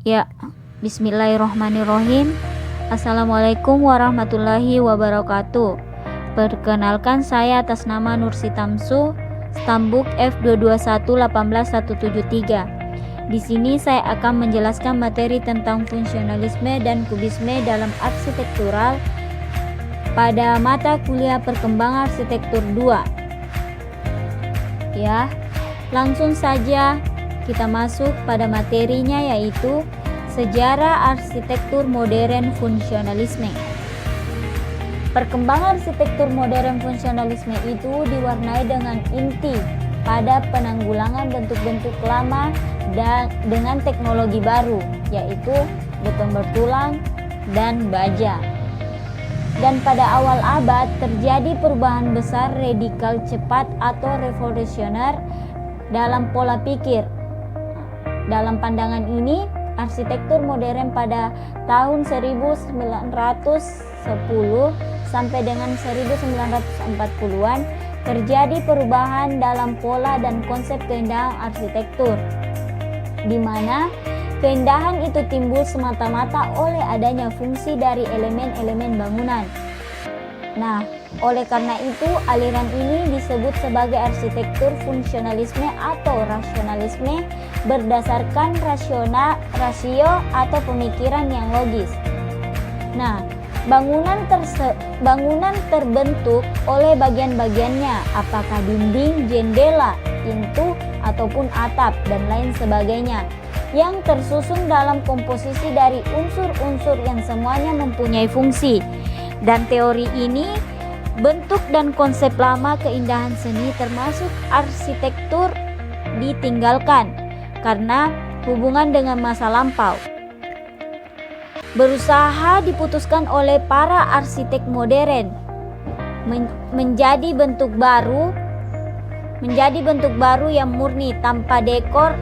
Ya, bismillahirrohmanirrohim. Assalamualaikum warahmatullahi wabarakatuh. Perkenalkan, saya atas nama Nursi Tamsu, Stambuk F22118173. Di sini saya akan menjelaskan materi tentang fungsionalisme dan kubisme dalam arsitektural pada mata kuliah Perkembangan Arsitektur 2. Ya, langsung saja kita masuk pada materinya, yaitu sejarah arsitektur modern fungsionalisme. Perkembangan arsitektur modern fungsionalisme itu diwarnai dengan inti pada penanggulangan bentuk-bentuk lama dan dengan teknologi baru, yaitu beton bertulang dan baja. Dan pada awal abad terjadi perubahan besar radikal cepat atau revolusioner dalam pola pikir. Dalam pandangan ini, arsitektur modern pada tahun 1910 sampai dengan 1940-an terjadi perubahan dalam pola dan konsep keindahan arsitektur, di mana keindahan itu timbul semata-mata oleh adanya fungsi dari elemen-elemen bangunan. Nah, oleh karena itu aliran ini disebut sebagai arsitektur fungsionalisme atau rasionalisme berdasarkan rasio atau pemikiran yang logis. Nah, bangunan terbentuk oleh bagian-bagiannya, apakah dinding, jendela, pintu, ataupun atap, dan lain sebagainya, yang tersusun dalam komposisi dari unsur-unsur yang semuanya mempunyai fungsi. Dan teori ini, bentuk dan konsep lama keindahan seni termasuk arsitektur ditinggalkan karena hubungan dengan masa lampau. Berusaha diputuskan oleh para arsitek modern menjadi bentuk baru yang murni tanpa dekor.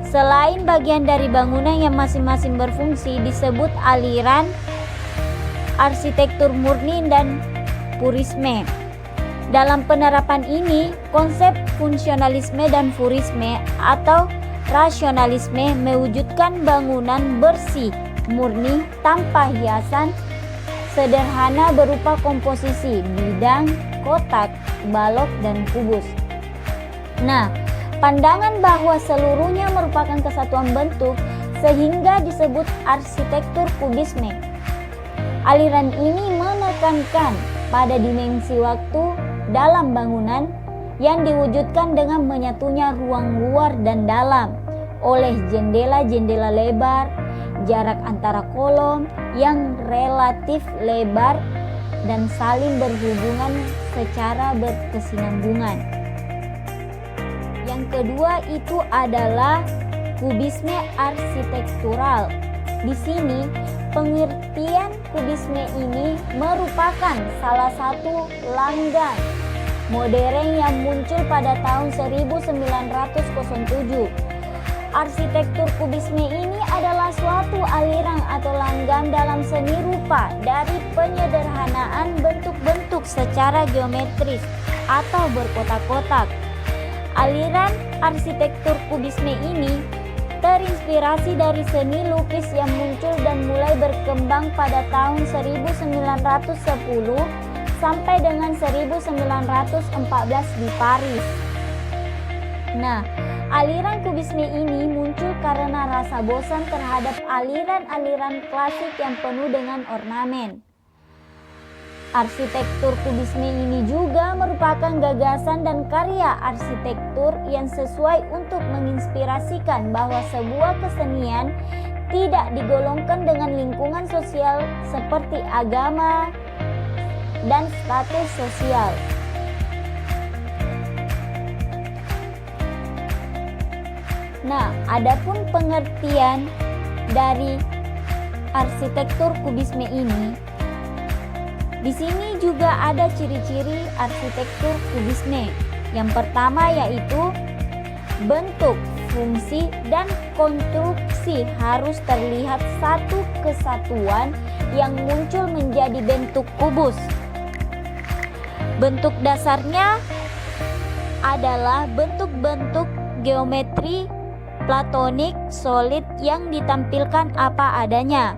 Selain bagian dari bangunan yang masing-masing berfungsi, disebut aliran arsitektur murni dan purisme. Dalam penerapan ini, konsep fungsionalisme dan purisme atau rasionalisme mewujudkan bangunan bersih, murni, tanpa hiasan, sederhana berupa komposisi bidang, kotak, balok, dan kubus. Nah, pandangan bahwa seluruhnya merupakan kesatuan bentuk sehingga disebut arsitektur kubisme. Aliran ini menekankan pada dimensi waktu dalam bangunan yang diwujudkan dengan menyatunya ruang luar dan dalam oleh jendela-jendela lebar, jarak antara kolom yang relatif lebar dan saling berhubungan secara berkesinambungan. Yang kedua itu adalah kubisme arsitektural. Di sini pengertian kubisme ini merupakan salah satu langgang modern yang muncul pada tahun 1907. Arsitektur kubisme ini adalah suatu aliran atau langgang dalam seni rupa dari penyederhanaan bentuk-bentuk secara geometris atau berkotak-kotak. Aliran arsitektur kubisme ini terinspirasi dari seni lukis yang muncul dan mulai berkembang pada tahun 1910 sampai dengan 1914 di Paris. Nah, aliran kubisme ini muncul karena rasa bosan terhadap aliran-aliran klasik yang penuh dengan ornamen. Arsitektur kubisme ini juga merupakan gagasan dan karya arsitektur yang sesuai untuk menginspirasikan bahwa sebuah kesenian tidak digolongkan dengan lingkungan sosial seperti agama dan status sosial. Nah, adapun pengertian dari arsitektur kubisme ini, di sini juga ada ciri-ciri arsitektur kubisme. Yang pertama yaitu bentuk, fungsi, dan konstruksi harus terlihat satu kesatuan yang muncul menjadi bentuk kubus. Bentuk dasarnya adalah bentuk-bentuk geometri platonik solid yang ditampilkan apa adanya,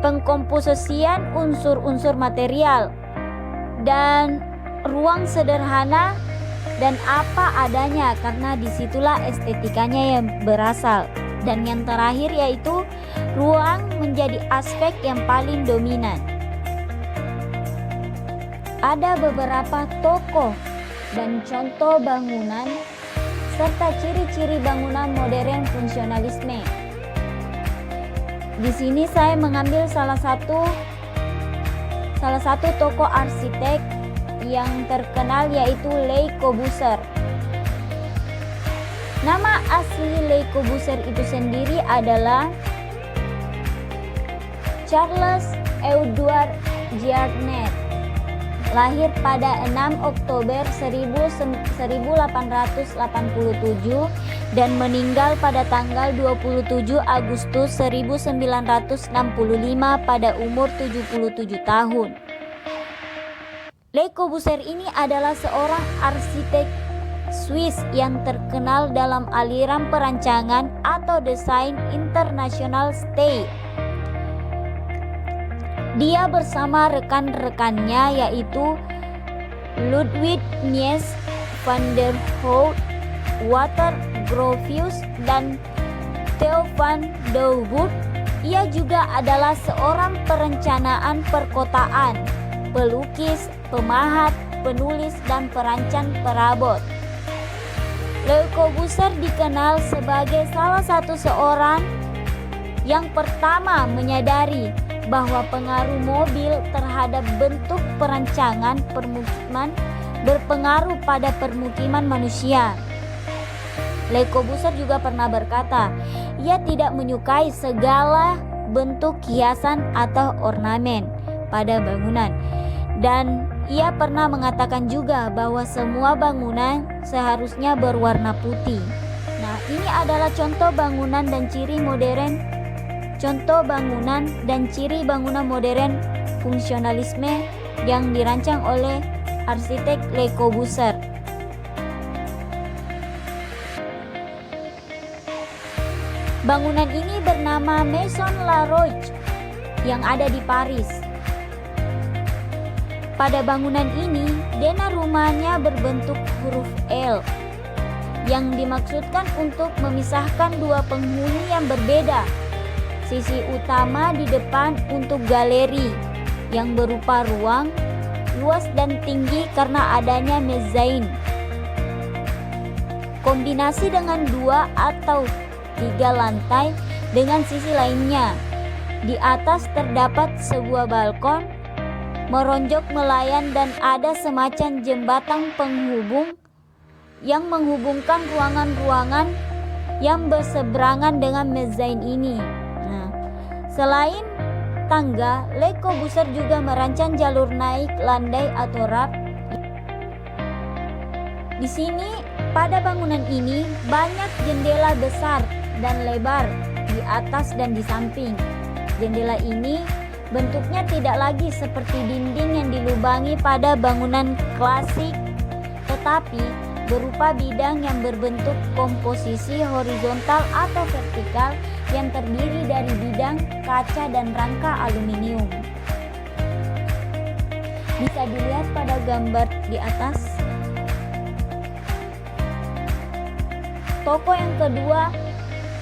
pengkomposisian unsur-unsur material, dan ruang sederhana dan apa adanya, karena disitulah estetikanya yang berasal. Dan yang terakhir yaitu ruang menjadi aspek yang paling dominan. Ada beberapa tokoh dan contoh bangunan serta ciri-ciri bangunan modern fungsionalisme. Di sini saya mengambil salah satu tokoh arsitek yang terkenal yaitu Le Corbusier. Nama asli Le Corbusier itu sendiri adalah Charles Édouard Jardin. Lahir pada 6 Oktober 1887 dan meninggal pada tanggal 27 Agustus 1965 pada umur 77 tahun. Le Corbusier ini adalah seorang arsitek Swiss yang terkenal dalam aliran perancangan atau desain internasional style. Dia bersama rekan-rekannya yaitu Ludwig Mies van der Hout, Walter Gropius, dan Theo van Douwhout. Ia juga adalah seorang perencanaan perkotaan, pelukis, pemahat, penulis, dan perancang perabot. Le Corbusier dikenal sebagai salah satu seorang yang pertama menyadari bahwa pengaruh mobil terhadap bentuk perancangan permukiman berpengaruh pada permukiman manusia. Le Corbusier juga pernah berkata, ia tidak menyukai segala bentuk hiasan atau ornamen pada bangunan. Dan ia pernah mengatakan juga bahwa semua bangunan seharusnya berwarna putih. Nah, ini adalah contoh bangunan dan ciri bangunan modern fungsionalisme yang dirancang oleh arsitek Le Corbusier. Bangunan ini bernama Maison La Roche yang ada di Paris. Pada bangunan ini, denah rumahnya berbentuk huruf L yang dimaksudkan untuk memisahkan dua penghuni yang berbeda. Sisi utama di depan untuk galeri yang berupa ruang luas dan tinggi karena adanya mezain. Kombinasi dengan 2 atau 3 lantai dengan sisi lainnya. Di atas terdapat sebuah balkon meronjok melayan dan ada semacam jembatan penghubung yang menghubungkan ruangan-ruangan yang berseberangan dengan mezain ini. Nah, selain tangga, Le Corbusier juga merancang jalur naik landai atau rap. Di sini pada bangunan ini banyak jendela besar dan lebar di atas dan di samping. Jendela ini bentuknya tidak lagi seperti dinding yang dilubangi pada bangunan klasik, tetapi berupa bidang yang berbentuk komposisi horizontal atau vertikal yang terdiri dari bidang, kaca, dan rangka aluminium. Bisa dilihat pada gambar di atas. Tokoh yang kedua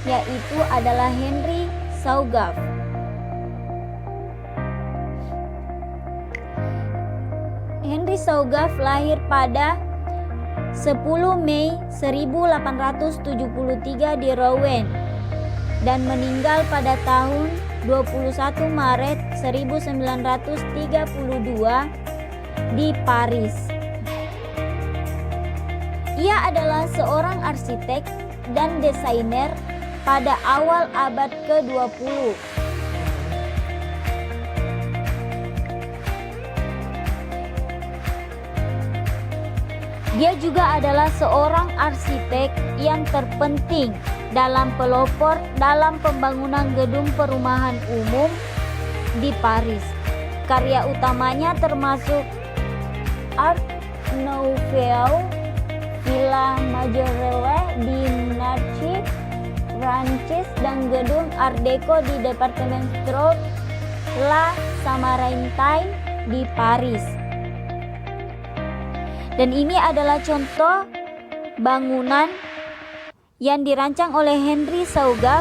yaitu adalah Henry Saugaff. Henry Saugaff lahir pada 10 Mei 1873 di Rouen dan meninggal pada tahun 21 Maret 1932 di Paris. Ia adalah seorang arsitek dan desainer pada awal abad ke-20. Dia juga adalah seorang arsitek yang terpenting dalam pelopor dalam pembangunan gedung perumahan umum di Paris. Karya utamanya termasuk Art Nouveau, Villa Majorelle di Nancy, Prancis dan gedung Art Deco di Departemen Stroh La Samaritaine di Paris. Dan ini adalah contoh bangunan yang dirancang oleh Henri Saugav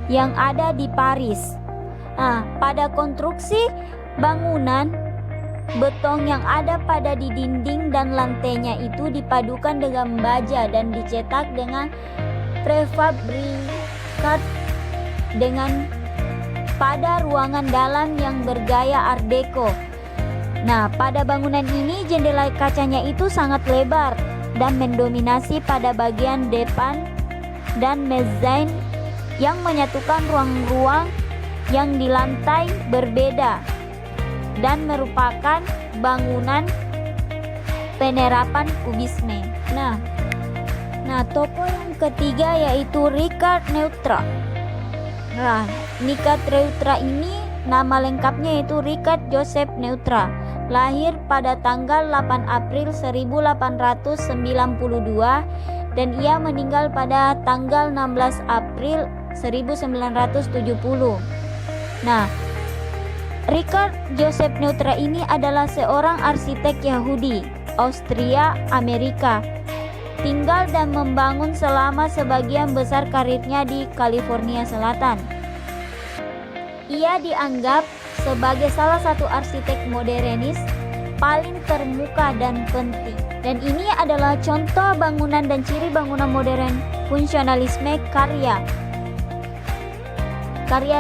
yang ada di Paris. Nah, pada konstruksi bangunan, beton yang ada pada di dinding dan lantainya itu dipadukan dengan baja dan dicetak dengan prefabrikat dengan pada ruangan dalam yang bergaya Art Deco. Nah, pada bangunan ini jendela kacanya itu sangat lebar dan mendominasi pada bagian depan dan mezain yang menyatukan ruang-ruang yang di lantai berbeda dan merupakan bangunan penerapan kubisme. Nah, tokoh yang ketiga yaitu Richard Neutra. Nah, Richard Neutra ini nama lengkapnya yaitu Richard Joseph Neutra. Lahir pada tanggal 8 April 1892 dan ia meninggal pada tanggal 16 April 1970. Nah, Richard Joseph Neutra ini adalah seorang arsitek Yahudi, Austria, Amerika. Tinggal dan membangun selama sebagian besar karirnya di California Selatan. Ia dianggap sebagai salah satu arsitek modernis paling termuka dan penting. Dan ini adalah contoh bangunan dan ciri bangunan modern fungsionalisme karya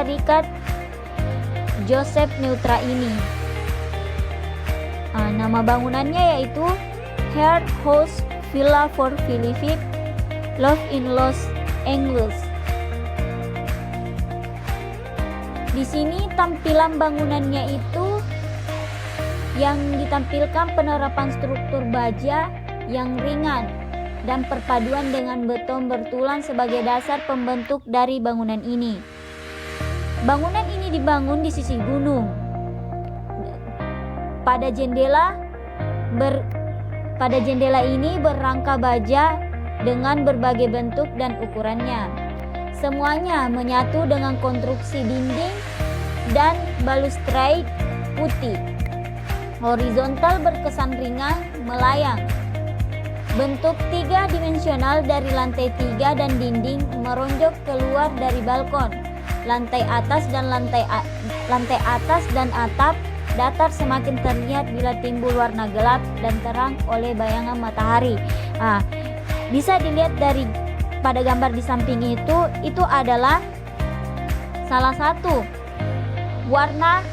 Richard Joseph Neutra ini. Nama bangunannya yaitu Heart House Villa for Philippe Love in Los Angeles. Di sini tampilan bangunannya itu yang ditampilkan penerapan struktur baja yang ringan dan perpaduan dengan beton bertulang sebagai dasar pembentuk dari bangunan ini. Bangunan ini dibangun di sisi gunung. Pada jendela ini berangka baja dengan berbagai bentuk dan ukurannya. Semuanya menyatu dengan konstruksi dinding dan balustrade putih. Horizontal berkesan ringan melayang. Bentuk tiga dimensional dari lantai 3 dan dinding meronjok keluar dari balkon. Lantai atas dan atap datar semakin terlihat bila timbul warna gelap dan terang oleh bayangan matahari. Bisa dilihat dari pada gambar di samping itu adalah salah satu warna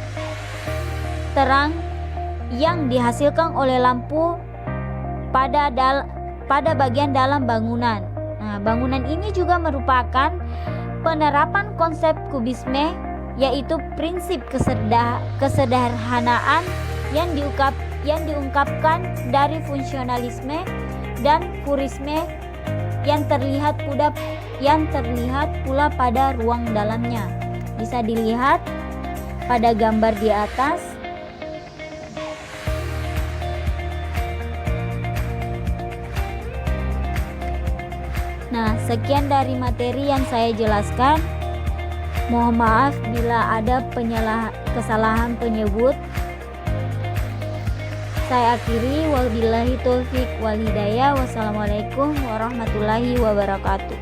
terang yang dihasilkan oleh lampu pada bagian dalam bangunan. Bangunan ini juga merupakan penerapan konsep kubisme, yaitu prinsip kesederhanaan yang diungkapkan dari fungsionalisme dan purisme yang terlihat pula pada ruang dalamnya. Bisa dilihat pada gambar di atas. Nah, sekian dari materi yang saya jelaskan. Mohon maaf bila ada kesalahan penyebut. Saya akhiri, wabillahi taufik wal hidayah. Wassalamualaikum warahmatullahi wabarakatuh.